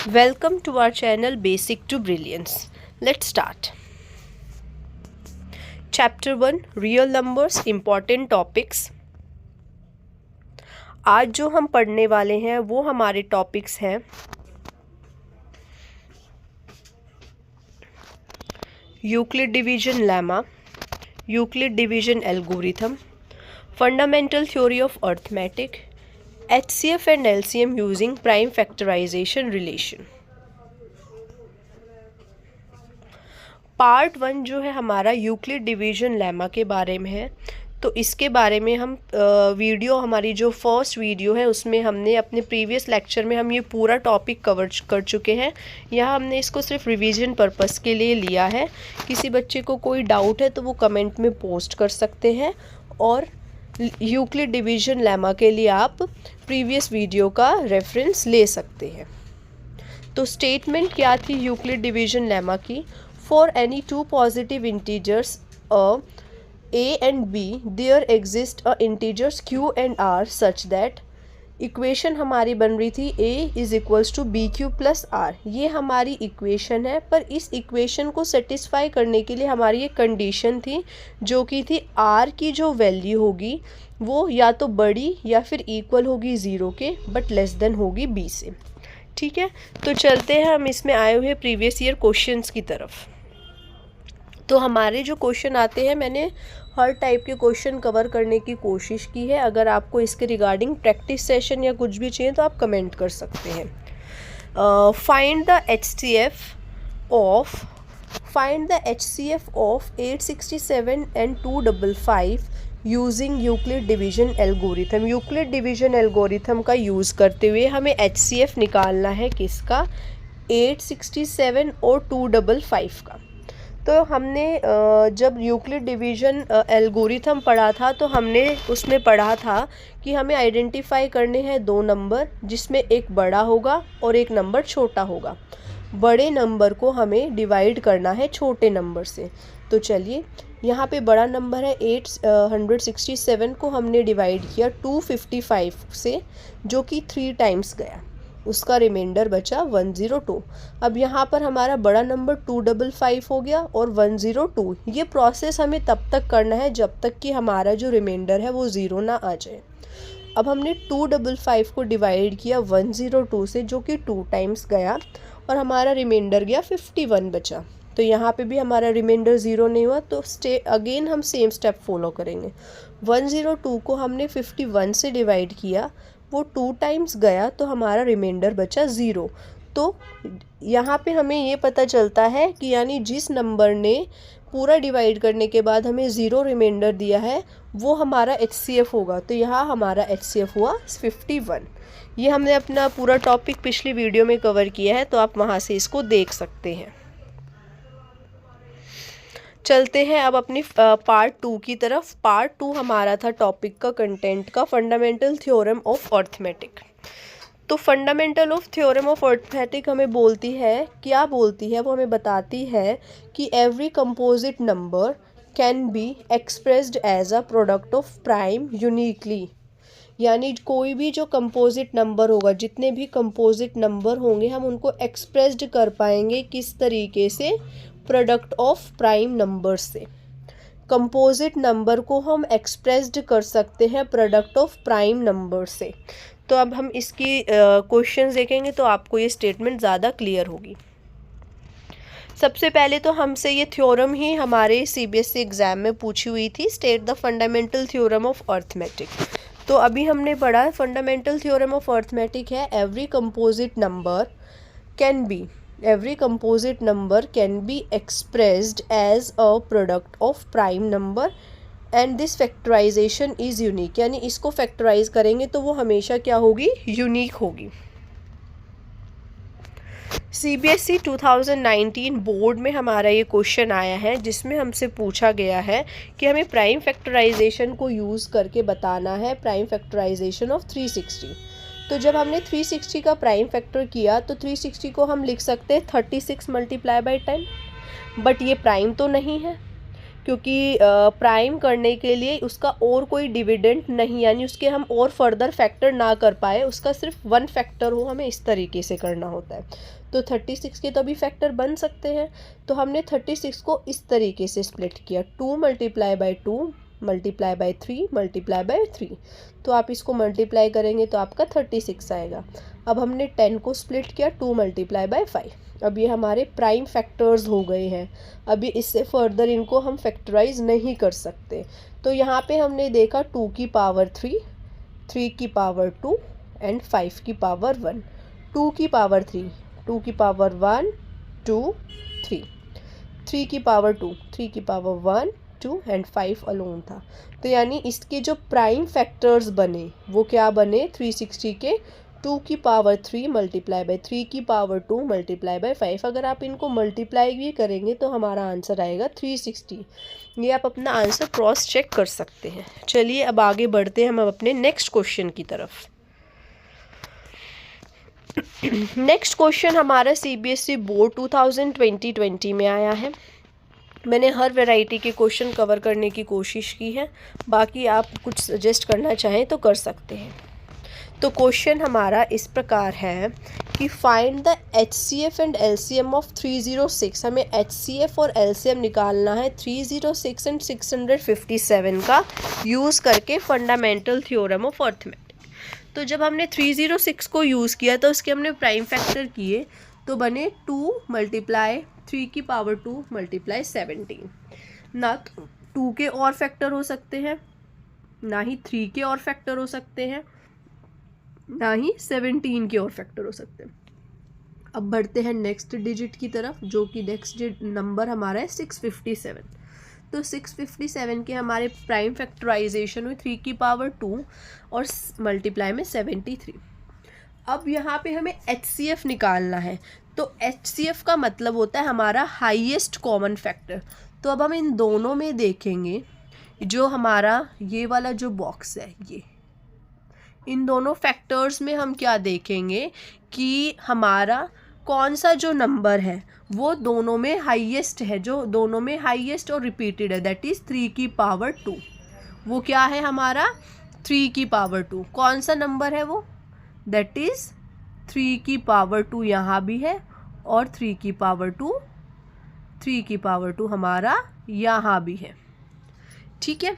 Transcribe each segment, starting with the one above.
Welcome to our channel Basic to Brilliance. Let's start. Chapter 1 Real Numbers Important Topics. आज जो हम पढ़ने वाले हैं वो हमारे टॉपिक्स हैं Euclid division lemma, Euclid division algorithm, fundamental theory of arithmetic, HCF and LCM using prime factorization relation. Part 1 जो है हमारा यूक्लिड डिवीजन लेमा के बारे में है। तो इसके बारे में हम वीडियो, हमारी जो फर्स्ट वीडियो है उसमें हमने अपने प्रीवियस लेक्चर में हम ये पूरा टॉपिक कवर कर चुके हैं। यहाँ हमने इसको सिर्फ रिवीजन पर्पस के लिए लिया है। किसी बच्चे को कोई डाउट है तो वो कमेंट में पोस्ट कर सकते हैं, और यूक्लिड डिवीजन लेमा के लिए आप प्रीवियस वीडियो का रेफरेंस ले सकते हैं। तो स्टेटमेंट क्या थी यूक्लिड डिवीजन लेमा की? For any two positive integers a and b there exist integers q and r such that equation हमारी बन रही थी a is equals to b q plus r. ये हमारी इक्वेशन है, पर इस इक्वेशन को सेटिस्फाई करने के लिए हमारी एक कंडीशन थी जो कि थी r की जो वैल्यू होगी वो या तो बड़ी या फिर इक्वल होगी 0 के, बट लेस देन होगी b से। ठीक है, तो चलते हैं हम इसमें आए हुए प्रीवियस ईयर क्वेश्चंस की तरफ। तो हमारे जो क्वेश्चन आते हैं, मैंने हर टाइप के क्वेश्चन कवर करने की कोशिश की है। अगर आपको इसके रिगार्डिंग प्रैक्टिस सेशन या कुछ भी चाहिए तो आप कमेंट कर सकते हैं। Find the HCF of 867 and 255 using Euclid division algorithm. Euclid division algorithm का यूज़ करते हुए हमें HCF निकालना है किसका? 867 और 255 का। तो हमने जब यूक्लिड डिवीजन एल्गोरिथम पढ़ा था तो हमने उसमें पढ़ा था कि हमें आइडेंटिफाई करने हैं दो नंबर, जिसमें एक बड़ा होगा और एक नंबर छोटा होगा। बड़े नंबर को हमें डिवाइड करना है छोटे नंबर से। तो चलिए, यहाँ पे बड़ा नंबर है 867 को हमने डिवाइड किया 255 से, जो कि 3 टाइम्स गया, उसका रिमाइंडर बचा 102। अब यहाँ पर हमारा बड़ा नंबर 255 हो गया और 102। ये प्रोसेस हमें तब तक करना है जब तक कि हमारा जो रिमाइंडर है वो 0 ना आ जाए। अब हमने 255 को डिवाइड किया 102 से, जो कि 2 टाइम्स गया, और हमारा रिमाइंडर गया 51 बचा। तो यहाँ पे भी हमारा रिमाइंडर 0 नहीं हुआ, तो अगेन हम सेम स्टेप फॉलो करेंगे। 102 को हमने 51 से डिवाइड किया, वो 2 टाइम्स गया, तो हमारा रिमाइंडर बचा 0। तो यहाँ पे हमें ये पता चलता है कि यानी जिस नंबर ने पूरा डिवाइड करने के बाद हमें 0 रिमाइंडर दिया है वो हमारा HCF होगा। तो यहाँ हमारा HCF हुआ 51। ये हमने अपना पूरा टॉपिक पिछली वीडियो में कवर किया है, तो आप वहाँ से इसको देख सकते हैं। चलते हैं अब अपनी पार्ट 2 की तरफ। पार्ट 2 हमारा था टॉपिक का, कंटेंट का, फंडामेंटल थ्योरम ऑफ अर्थमेटिक। तो fundamental of theorem of arithmetic हमें बोलती है, क्या बोलती है? वो हमें बताती है कि every composite number can be expressed as a product of prime uniquely. यानी कोई भी जो कंपोजिट नंबर होगा, जितने भी कंपोजिट नंबर होंगे, हम उनको एक्सप्रेस्ड कर पाएंगे किस तरीके से? प्रोडक्ट ऑफ प्राइम नंबर से। कंपोजिट नंबर को हम एक्सप्रेस्ड कर सकते हैं प्रोडक्ट ऑफ प्राइम नंबर से। तो अब हम इसकी क्वेश्चंस देखेंगे तो आपको ये स्टेटमेंट ज़्यादा क्लियर होगी। सबसे पहले तो हमसे ये थ्योरम ही हमारे CBSE एग्ज़ाम में पूछी हुई थी, state the fundamental theorem of arithmetic. तो अभी हमने पढ़ा फंडामेंटल थ्योरम ऑफ अर्थमेटिक है every composite number can be expressed as a product of prime number and this factorization is unique। यानी इसको फैक्टराइज करेंगे तो वो हमेशा क्या होगी? यूनिक होगी। CBSE 2019 बोर्ड में हमारा ये क्वेश्चन आया है, जिसमें हमसे पूछा गया है कि हमें प्राइम फैक्टराइजेशन को यूज़ करके बताना है प्राइम फैक्टराइजेशन ऑफ 360। तो जब हमने 360 का प्राइम फैक्टर किया तो 360 को हम लिख सकते हैं 36 × 10, बट ये प्राइम तो नहीं है, क्योंकि प्राइम करने के लिए उसका और कोई डिविडेंड नहीं, यानी उसके हम और फर्दर फैक्टर ना कर पाए, उसका सिर्फ 1 फैक्टर हो, हमें इस तरीके से करना होता है। तो 36 के तो अभी फैक्टर बन सकते हैं, तो हमने 36 को इस तरीके से स्प्लिट किया, 2 multiply by 2 multiply by 3 multiply by 3। तो आप इसको मल्टीप्लाई करेंगे तो आपका 36 आएगा। अब हमने 10 को स्प्लिट किया, 2 मल्टीप्लाई बाई 5। अब ये हमारे प्राइम फैक्टर्स हो गए हैं। अभी इससे फर्दर इनको हम फैक्टराइज नहीं कर सकते। तो यहाँ पे हमने देखा 2 की पावर 3, 3 की पावर 2 एंड 5 की पावर 1। 2 की पावर 3, 2 की पावर 1 2 3, 3 की पावर 2, 3 की पावर 1 2 एंड 5 अलोन था। तो यानी इसके जो प्राइम फैक्टर्स बने वो क्या बने, 360 के 2 की पावर 3 मल्टीप्लाई बाई 3 की पावर 2 मल्टीप्लाई बाई 5। अगर आप इनको मल्टीप्लाई भी करेंगे तो हमारा आंसर आएगा 360। ये आप अपना आंसर क्रॉस चेक कर सकते हैं। चलिए अब आगे बढ़ते हैं हम अपने नेक्स्ट क्वेश्चन की तरफ। नेक्स्ट क्वेश्चन हमारा CBSE बोर्ड 2020 में आया है। मैंने हर वैरायटी के क्वेश्चन कवर करने की कोशिश की है, बाकी आप कुछ सजेस्ट करना चाहें तो कर सकते हैं। तो क्वेश्चन हमारा इस प्रकार है कि find the HCF and LCM of 306। हमें HCF और LCM निकालना है 306 एंड 657 का यूज़ करके फंडामेंटल थ्योरम ऑफ अर्थमेटिक। तो जब हमने 306 को यूज़ किया तो उसके हमने प्राइम फैक्टर किए, तो बने 2 मल्टीप्लाई 3 की पावर 2 मल्टीप्लाई 17। ना 2 के और फैक्टर हो सकते हैं, ना ही 3 के और फैक्टर हो सकते हैं, ना ही 17 के और फैक्टर हो सकते हैं। अब बढ़ते हैं नेक्स्ट डिजिट की तरफ, जो कि नेक्स्ट नंबर हमारा है 657। तो 657 के हमारे प्राइम फैक्टराइजेशन हुई 3 की पावर 2 और मल्टीप्लाई में 73। अब यहाँ पे हमें HCF निकालना है। तो HCF का मतलब होता है हमारा हाईएस्ट कॉमन फैक्टर। तो अब हम इन दोनों में देखेंगे, जो हमारा ये वाला जो बॉक्स है, ये इन दोनों फैक्टर्स में हम क्या देखेंगे कि हमारा कौन सा जो नंबर है वो दोनों में हाईएस्ट है, जो दोनों में हाईएस्ट और रिपीटेड है, दैट इज़ 3 की पावर 2। वो क्या है हमारा 3 की पावर 2। कौन सा नंबर है वो, दैट इज़ 3 की पावर 2 यहाँ भी है और 3 की पावर 2, 3 की पावर 2 हमारा यहाँ भी है। ठीक है,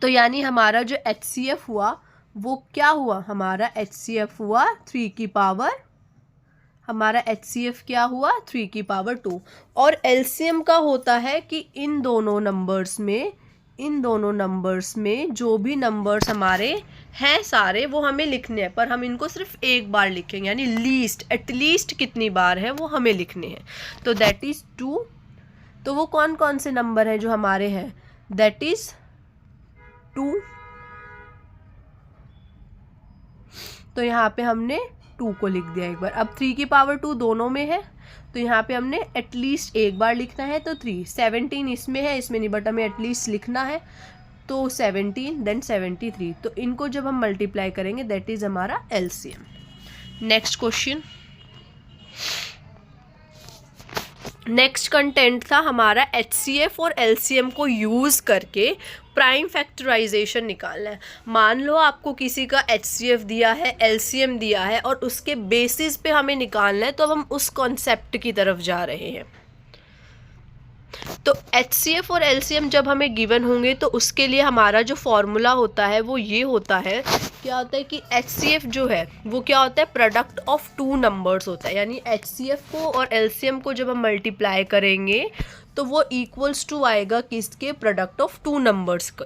तो यानी हमारा जो HCF हुआ वो क्या हुआ, हमारा HCF हुआ 3 की पावर, हमारा HCF क्या हुआ 3 की पावर 2। और LCM का होता है कि इन दोनों नंबर्स में जो भी नंबर्स हमारे हैं सारे वो हमें लिखने हैं, पर हम इनको सिर्फ एक बार लिखेंगे, यानी एटलीस्ट कितनी बार है वो हमें लिखने हैं। तो दैट इज़ 2। तो वो कौन कौन से नंबर हैं जो हमारे हैं, दैट इज़ 2। तो यहाँ पे हमने 2 को लिख दिया एक बार। अब 3 की पावर 2 दोनों में है, तो यहाँ पे हमने एटलीस्ट एक बार लिखना है, तो 3। 17 इसमें है, इसमें नहीं, बट हमें एटलीस्ट लिखना है, तो 17 देन 73। तो इनको जब हम मल्टीप्लाई करेंगे दैट इज़ हमारा LCM। Next question, next content था हमारा HCF और LCM को यूज़ करके प्राइम फैक्टराइजेशन निकालना है। मान लो आपको किसी का HCF दिया है, LCM दिया है और उसके बेसिस पे हमें निकालना है, तो अब हम उस कॉन्सेप्ट की तरफ जा रहे हैं। तो HCF और LCM जब हमें गिवन होंगे तो उसके लिए हमारा जो फॉर्मूला होता है वो ये होता है, क्या होता है कि HCF जो है वो क्या होता है, प्रोडक्ट ऑफ 2 नंबर्स होता है। यानी HCF को और LCM को जब हम मल्टीप्लाई करेंगे तो वो इक्वल्स टू आएगा किसके, प्रोडक्ट ऑफ 2 नंबर्स का।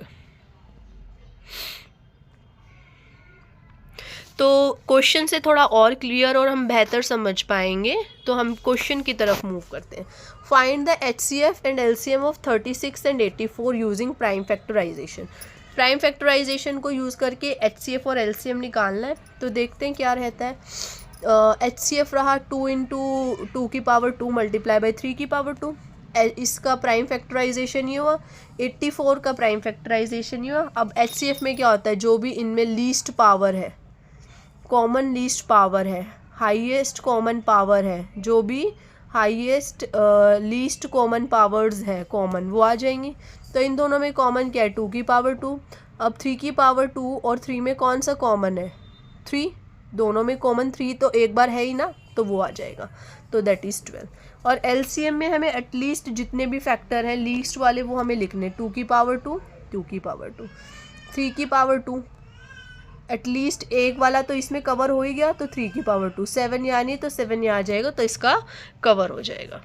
तो क्वेश्चन से थोड़ा और क्लियर और हम बेहतर समझ पाएंगे, तो हम क्वेश्चन की तरफ मूव करते हैं। Find the HCF and LCM of 36 and 84 using prime factorisation. Prime factorisation को यूज़ करके HCF और LCM निकालना है। तो देखते हैं क्या रहता है। HCF रहा 2 × 2 की पावर 2 मल्टीप्लाई बाई 3 की पावर 2। इसका प्राइम फैक्टराइजेशन ये हुआ, 84 का प्राइम फैक्टराइजेशन ये हुआ। अब HCF में क्या होता है, जो भी इनमें लीस्ट पावर है, कॉमन लीस्ट पावर है, हाईएस्ट कॉमन पावर है, जो भी हाईएस्ट लीस्ट कॉमन पावर्स है कॉमन, वो आ जाएंगी। तो इन दोनों में कॉमन क्या है, 2 की पावर 2। अब 3 की पावर 2 और 3 में कौन सा कॉमन है, 3। दोनों में कॉमन 3 तो एक बार है ही ना, तो वो आ जाएगा, तो दैट इज़ 12। और एलसीएम में हमें एटलीस्ट जितने भी फैक्टर हैं लीस्ट वाले वो हमें लिखने, 2 की पावर 2, 2 की पावर 2, 3 की पावर 2, एटलीस्ट एक वाला तो इसमें कवर हो ही गया, तो 3 की पावर 2, 7 यानी तो 7 यहाँ आ जाएगा, तो इसका कवर हो जाएगा।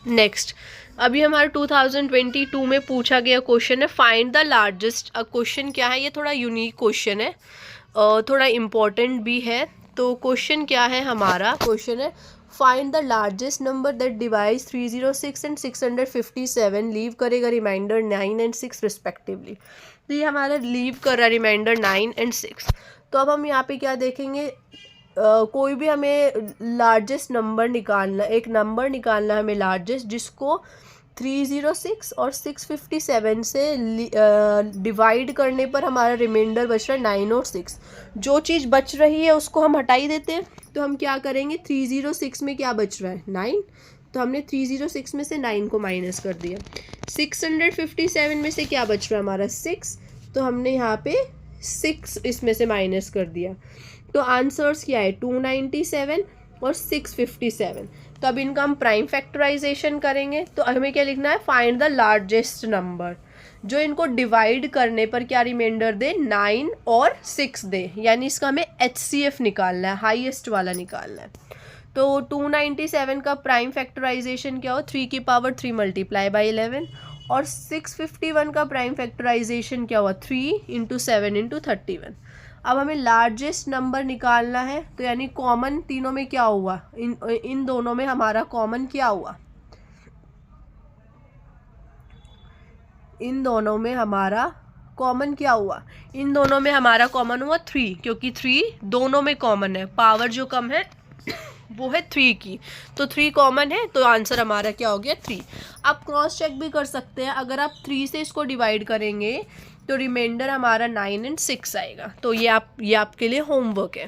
नेक्स्ट, अभी हमारा 2022 में पूछा गया क्वेश्चन है फाइंड द लार्जेस्ट। अब क्वेश्चन क्या है, ये थोड़ा यूनिक क्वेश्चन है, थोड़ा इम्पोर्टेंट भी है। तो क्वेश्चन क्या है हमारा, क्वेश्चन है find the largest number that divides 306 and 657, leave करेगा रिमाइंडर 9 एंड 6 रिस्पेक्टिवली। तो ये हमारा लीव कर रहा है रिमाइंडर 9 एंड 6। तो अब हम यहाँ पे क्या देखेंगे, कोई भी हमें लार्जेस्ट नंबर निकालना, एक नंबर निकालना हमें लार्जेस्ट जिसको 306 और 657 से डिवाइड करने पर हमारा रिमाइंडर बच रहा है 9 और 6। जो चीज़ बच रही है उसको हम हटा ही देते हैं। तो हम क्या करेंगे, 306 में क्या बच रहा है 9, तो हमने 306 में से 9 को माइनस कर दिया। 657 में से क्या बच रहा है हमारा 6, तो हमने यहाँ पे 6 इसमें से माइनस कर दिया। तो आंसर्स क्या है 297 और 657। तो अब इनका हम प्राइम फैक्टराइजेशन करेंगे। तो हमें क्या लिखना है, फाइंड द लार्जेस्ट नंबर, जो इनको डिवाइड करने पर क्या रिमाइंडर दे 9 और 6 दे, यानी इसका हमें HCF निकालना है, हाईएस्ट वाला निकालना है। तो 297 का प्राइम फैक्टराइजेशन क्या हो, 3 की पावर 3 मल्टीप्लाई बाई 11, और 651 का प्राइम फैक्टराइजेशन क्या हुआ 3 इंटू 7 इंटू 31। अब हमें लार्जेस्ट नंबर निकालना है, तो यानी कॉमन तीनों में क्या हुआ, इन दोनों में हमारा कॉमन क्या हुआ, इन दोनों में हमारा कॉमन क्या हुआ, इन दोनों में हमारा कॉमन हुआ 3, क्योंकि 3 दोनों में कॉमन है, पावर जो कम है वो है 3 की, तो 3 कॉमन है, तो आंसर हमारा क्या हो गया 3। आप क्रॉस चेक भी कर सकते हैं, अगर आप 3 से इसको डिवाइड करेंगे तो रिमाइंडर हमारा 9 एंड 6 आएगा। तो ये आपके लिए होमवर्क है।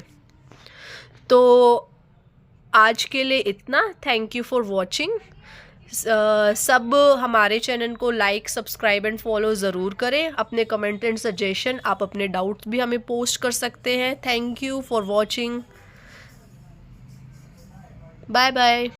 तो आज के लिए इतना, थैंक यू फॉर वॉचिंग। सब हमारे चैनल को लाइक, सब्सक्राइब एंड फॉलो ज़रूर करें। अपने कमेंट एंड सजेशन, आप अपने डाउट्स भी हमें पोस्ट कर सकते हैं। Thank you for watching, bye bye.